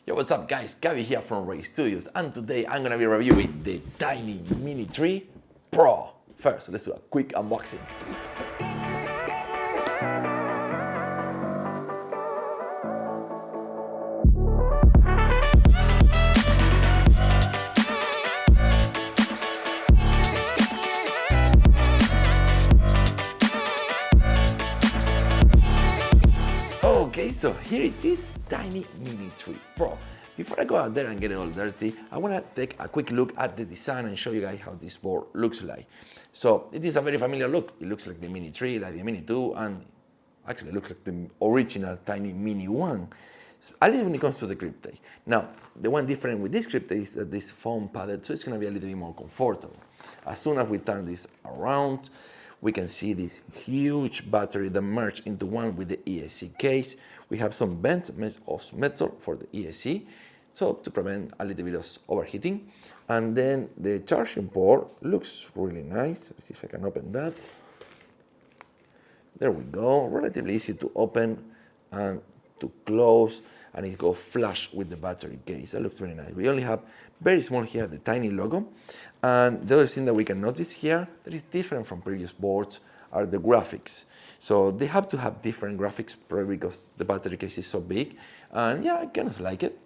Yo, what's up guys? Gabby here from Ray Studios, and today I'm gonna be reviewing the Tynee Mini 3 Pro. First, let's do a quick unboxing. Okay, so here it is, Tynee Mini 3 Pro. Before I go out there and get it all dirty, I want to take a quick look at the design and show you guys how this board looks like. So it is a very familiar look. It looks like the Mini 3, like the Mini 2, and actually looks like the original Tynee Mini 1. So, at least when it comes to the grip tape. Now, the one different with this grip tape is that this foam padded, so it's going to be a little bit more comfortable. As soon as we turn this around, we can see this huge battery that merged into one with the ESC case. We have some vents of metal for the ESC, so to prevent a little bit of overheating. And then the charging port looks really nice. Let's see if I can open that. There we go, relatively easy to open and to close, and it goes flush with the battery case. That looks very nice. We only have very small here, the Tynee logo. And the other thing that we can notice here that is different from previous boards are the graphics. So they have to have different graphics probably because the battery case is so big. And yeah, I kind of like it.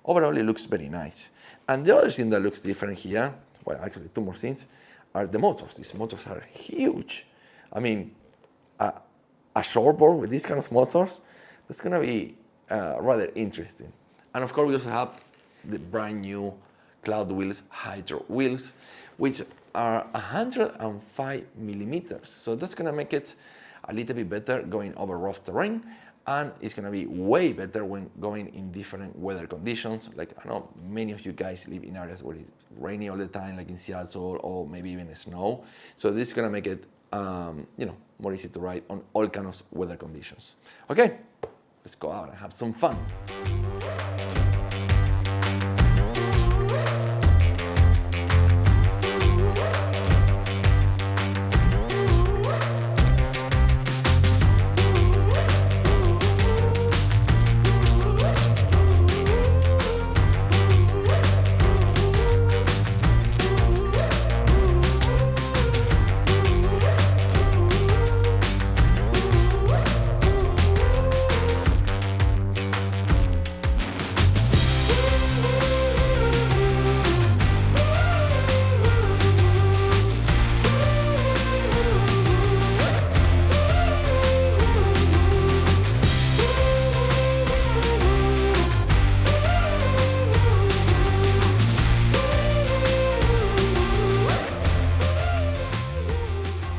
Overall, it looks very nice. And the other thing that looks different here, well, actually two more things, are the motors. These motors are huge. I mean, a shortboard with these kind of motors, that's gonna be rather interesting. And of course, we also have the brand new Cloud Wheels Hydro wheels, which are 105 millimeters. So that's gonna make it a little bit better going over rough terrain, and it's gonna be way better when going in different weather conditions. Like I know many of you guys live in areas where it's rainy all the time, like in Seattle, or maybe even snow. So this is gonna make it more easy to ride on all kinds of weather conditions. Okay, let's go out and have some fun.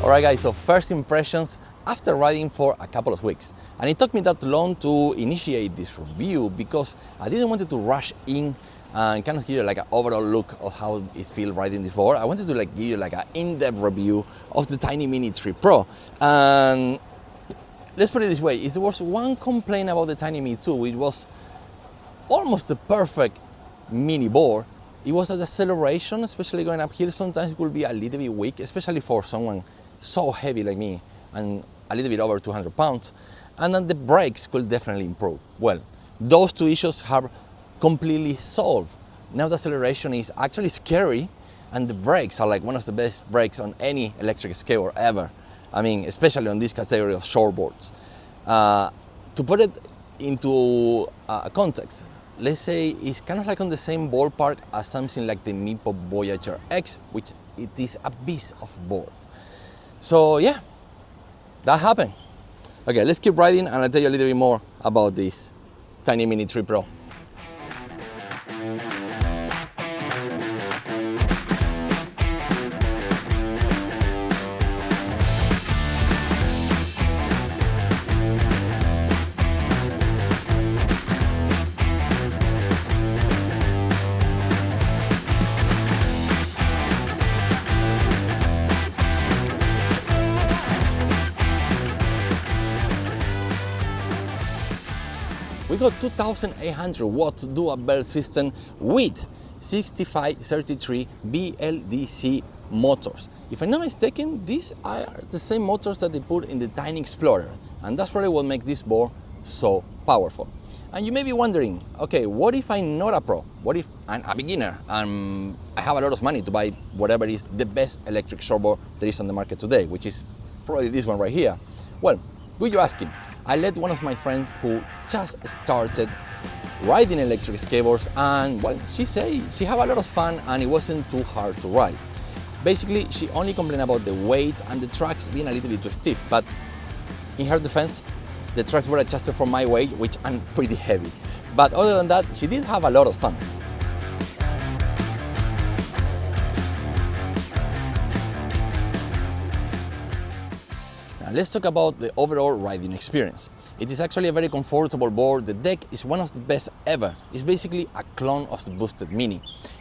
Alright guys, so first impressions after riding for a couple of weeks. And it took me that long to initiate this review because I didn't want to rush in and kind of give you like an overall look of how it feels riding this board. I wanted to give you like an in-depth review of the Tynee Mini 3 Pro. And let's put it this way, if there was one complaint about the Tynee Mini 2, it was almost the perfect mini board. It was at the acceleration, especially going uphill, sometimes it could be a little bit weak, especially for someone so heavy like me and a little bit over 200 pounds. And then the brakes could definitely improve. Well, those two issues have completely solved. Now the acceleration is actually scary, and the brakes are like one of the best brakes on any electric skateboard ever. I mean, especially on this category of shortboards. To put it into context, let's say it's kind of like on the same ballpark as something like the Meepo Voyager X, which it is a beast of board. So yeah, that happened. Okay, let's keep riding and I'll tell you a little bit more about this Tynee Mini 3 Pro. We got 2,800 watts dual belt system with 6533 BLDC motors. If I'm not mistaken, these are the same motors that they put in the Tynee Explorer, and that's probably what makes this board so powerful. And you may be wondering, okay, what if I'm not a pro? What if I'm a beginner and I have a lot of money to buy whatever is the best electric shortboard there is on the market today, which is probably this one right here? Well, good you asking. I let one of my friends who just started riding electric skateboards, and well, she said she had a lot of fun and it wasn't too hard to ride. Basically, she only complained about the weight and the tracks being a little bit too stiff, but in her defense, the tracks were adjusted for my weight, which I'm pretty heavy. But other than that, she did have a lot of fun. Now let's talk about the overall riding experience. It is actually a very comfortable board. The deck is one of the best ever. It's basically a clone of the boosted Mini.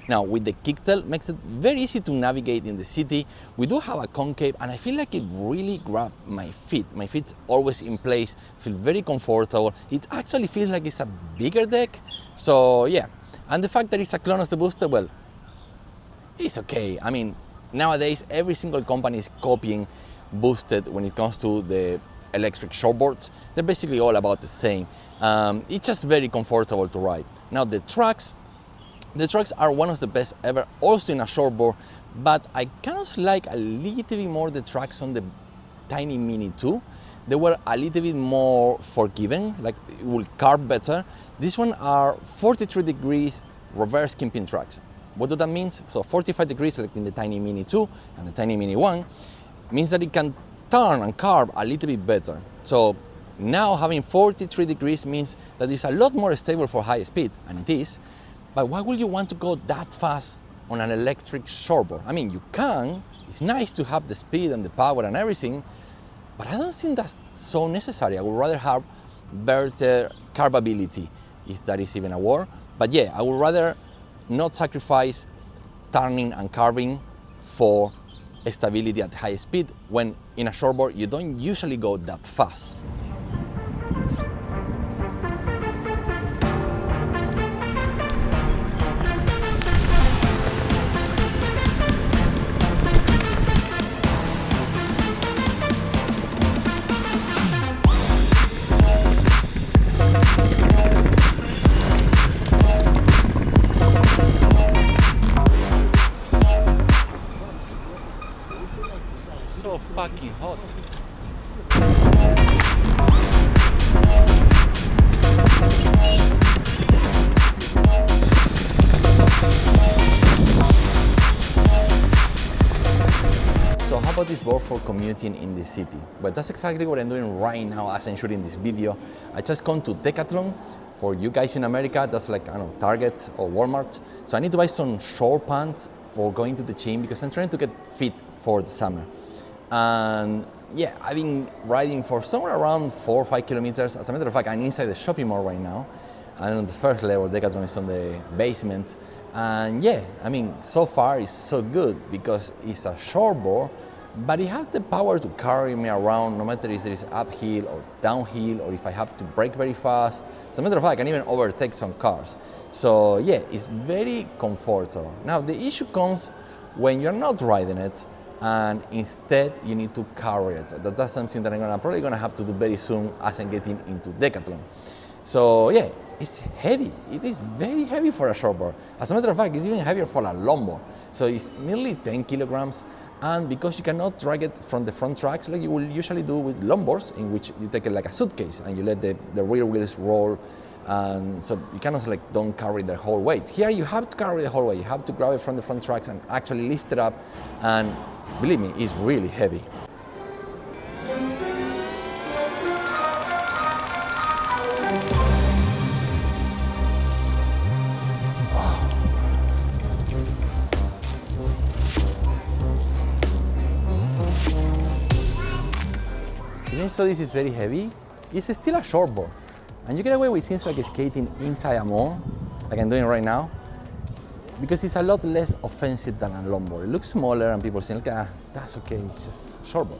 Now with the kicktail, makes it very easy to navigate in the city. We do have a concave and I feel like it really grabbed my feet. My feet's always in place, feel very comfortable. It actually feels like it's a bigger deck. So yeah, and the fact that it's a clone of the booster, well, it's okay. I mean, nowadays every single company is copying boosted when it comes to the electric shortboards. They're basically all about the same. It's just very comfortable to ride. Now the tracks are one of the best ever, also in a shortboard, but I kind of like a little bit more the tracks on the Tynee Mini 2. They were a little bit more forgiving, like it will carve better. This one are 43 degrees reverse kimping tracks. What does that mean? So 45 degrees like in the Tynee Mini 2 and the Tynee Mini 1 means that it can turn and carve a little bit better. So now having 43 degrees means that it's a lot more stable for high speed, and it is. But why would you want to go that fast on an electric shortboard? I mean, you can, it's nice to have the speed and the power and everything, but I don't think that's so necessary. I would rather have better carvability, if that is even a word. But yeah, I would rather not sacrifice turning and carving for stability at high speed when in a shortboard you don't usually go that fast. So fucking hot. So how about this board for commuting in the city? Well, that's exactly what I'm doing right now as I'm shooting this video. I just come to Decathlon. For you guys in America, that's like, I don't know, Target or Walmart. So I need to buy some short pants for going to the gym because I'm trying to get fit for the summer. And yeah, I've been riding for somewhere around 4 or 5 kilometers. As a matter of fact, I'm inside the shopping mall right now. And on the first level, Decathlon is on the basement. And yeah, I mean, so far it's so good because it's a shortboard, but it has the power to carry me around no matter if there is uphill or downhill or if I have to brake very fast. As a matter of fact, I can even overtake some cars. So yeah, it's very comfortable. Now the issue comes when you're not riding it and instead you need to carry it. That's something that I'm probably gonna have to do very soon as I'm getting into Decathlon. So yeah, it's heavy. It is very heavy for a shortboard. As a matter of fact, it's even heavier for a longboard. So it's nearly 10 kilograms. And because you cannot drag it from the front tracks like you will usually do with longboards, in which you take it like a suitcase and you let the rear wheels roll. And so you kind of like don't carry the whole weight. Here you have to carry the whole weight. You have to grab it from the front tracks and actually lift it up. And believe me, it's really heavy. Even so this is very heavy, it's still a shortboard. And you get away with things like skating inside a mall, like I'm doing right now, because it's a lot less offensive than a longboard. It looks smaller and people say, like, that's okay, it's just shortboard.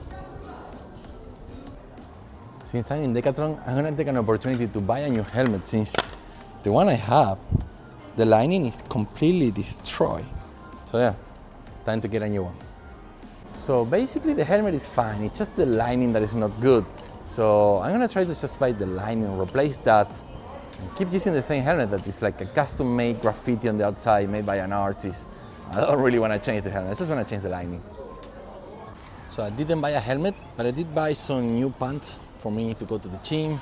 Since I'm in Decathlon, I'm gonna take an opportunity to buy a new helmet since the one I have, the lining is completely destroyed. So yeah, time to get a new one. So basically the helmet is fine, it's just the lining that is not good. So I'm gonna try to just buy the lining, replace that, I keep using the same helmet that is like a custom-made graffiti on the outside made by an artist. I don't really want to change the helmet, I just want to change the lining. So I didn't buy a helmet, but I did buy some new pants for me to go to the gym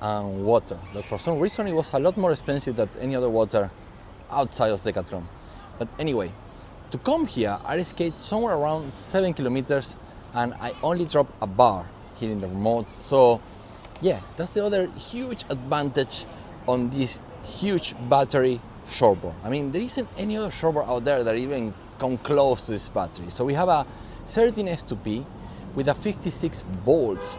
and water. But for some reason it was a lot more expensive than any other water outside of Decathlon. But anyway, to come here, I skate somewhere around 7 kilometers and I only dropped a bar here in the remote. So yeah, that's the other huge advantage on this huge battery shortboard. I mean, there isn't any other shortboard out there that even come close to this battery. So we have a 13S2P with a 56 volts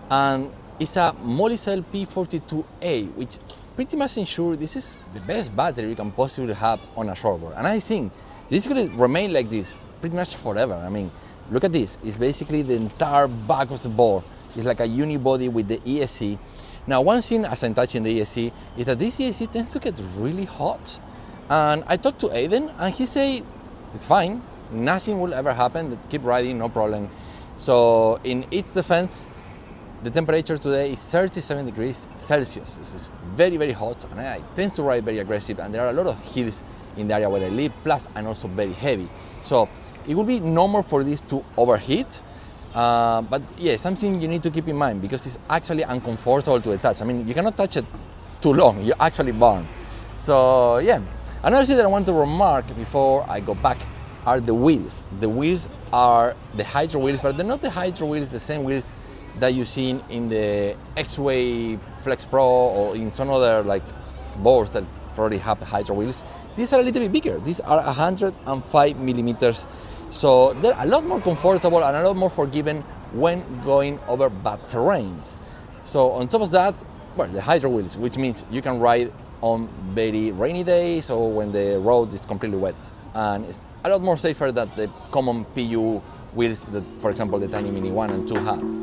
and it's a Molicel P42A, which pretty much ensures this is the best battery you can possibly have on a shortboard. And I think this is going to remain like this pretty much forever. I mean, look at this. It's basically the entire back of the board. It's like a unibody with the ESC. Now, one thing as I'm touching the ESC is that this ESC tends to get really hot. And I talked to Aiden and he said, it's fine. Nothing will ever happen. Keep riding, no problem. So in its defense, the temperature today is 37 degrees Celsius. This is very, very hot, and I tend to ride very aggressive, and there are a lot of hills in the area where I live, plus I'm also very heavy. So it will be normal for this to overheat, but yeah, something you need to keep in mind because it's actually uncomfortable to touch. I mean, you cannot touch it too long, you actually burn. So yeah, another thing that I want to remark before I go back are the wheels. The wheels are the hydro wheels, but they're not the hydro wheels, the same wheels that you've seen in the X-Way Flex Pro or in some other like boards that probably have hydro wheels. These are a little bit bigger. These are 105 millimeters. So they're a lot more comfortable and a lot more forgiving when going over bad terrains. So on top of that, well, the hydro wheels, which means you can ride on very rainy days or when the road is completely wet. And it's a lot more safer than the common PU wheels that, for example, the Tynee Mini 1 and 2 have.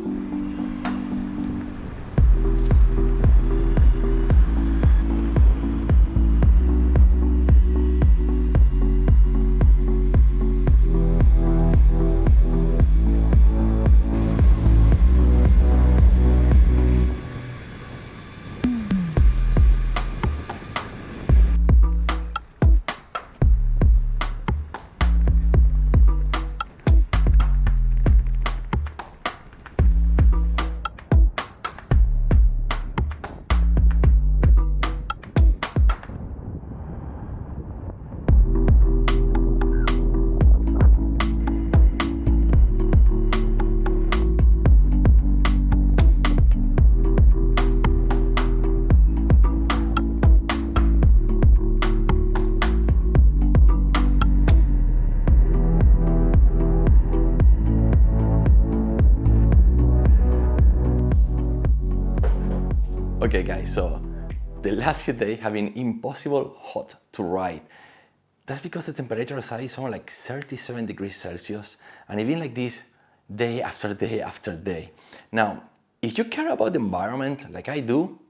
Okay guys, so the last few days have been impossible hot to ride. That's because the temperature outside is somewhere like 37 degrees Celsius, and it's been like this day after day after day. Now, if you care about the environment like I do,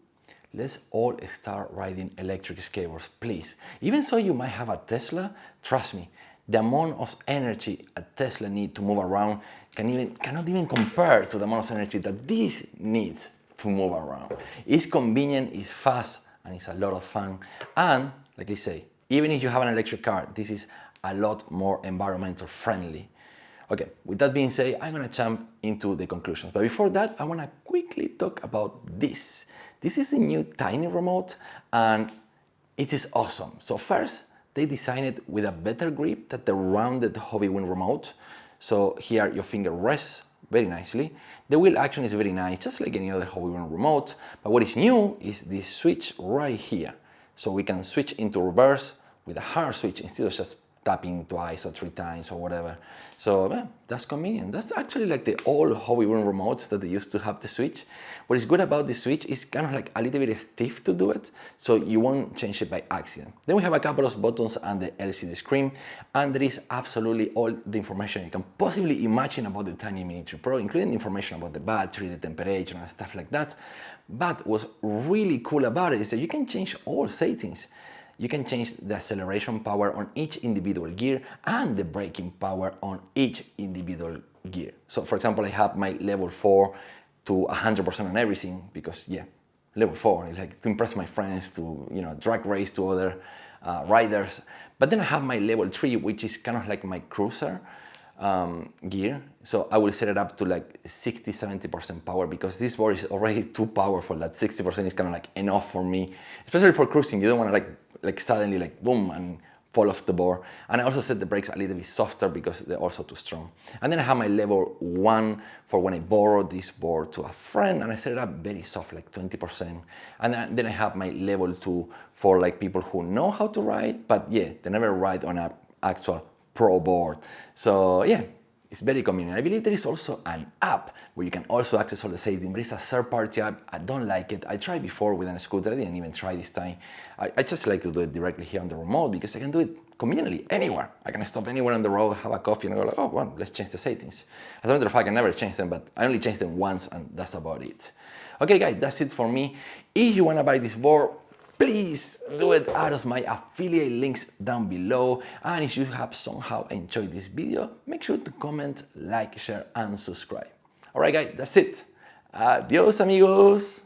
let's all start riding electric skateboards, please. Even so you might have a Tesla, trust me, the amount of energy a Tesla needs to move around cannot even compare to the amount of energy that this needs to move around. It's convenient, it's fast, and it's a lot of fun. And like I say, even if you have an electric car, this is a lot more environmental friendly. Okay, with that being said, I'm gonna jump into the conclusions. But before that, I wanna quickly talk about this. This is the new Tynee remote, and it is awesome. So first, they designed it with a better grip than the rounded Hobbywing remote. So here your finger rests very nicely. The wheel action is very nice, just like any other Hobbywing remote. But what is new is this switch right here. So we can switch into reverse with a hard switch instead of just tapping twice or 3 times or whatever. So yeah, that's convenient. That's actually like the old Hobbywing remotes that they used to have the switch. What is good about the switch is kind of like a little bit stiff to do it, so you won't change it by accident. Then we have a couple of buttons and the LCD screen, and there is absolutely all the information you can possibly imagine about the Tynee Mini 3 Pro, including information about the battery, the temperature, and stuff like that. But what's really cool about it is that you can change all settings. You can change the acceleration power on each individual gear and the braking power on each individual gear. So for example, I have my level 4 to 100% on everything because yeah, level 4, like to impress my friends, to drag race to other riders. But then I have my level 3, which is kind of like my cruiser gear. So I will set it up to like 60-70% power, because this board is already too powerful. That 60% is kind of like enough for me, especially for cruising. You don't want to like suddenly like boom and fall off the board. And I also set the brakes a little bit softer because they're also too strong. And then I have my level 1 for when I borrow this board to a friend, and I set it up very soft, like 20%. And then I have my level 2 for like people who know how to ride, but yeah, they never ride on an actual pro board. So yeah, it's very convenient. I believe there is also an app where you can also access all the settings, but it's a third-party app. I don't like it. I tried before with a scooter. I didn't even try this time. I just like to do it directly here on the remote, because I can do it conveniently anywhere. I can stop anywhere on the road, have a coffee, and go like, oh, well, let's change the settings. As a matter of fact, I never change them, but I only change them once, and that's about it. Okay, guys, that's it for me. If you want to buy this board, please do it out of my affiliate links down below. And if you have somehow enjoyed this video, make sure to comment, like, share, and subscribe. All right, guys, that's it. Adios, amigos.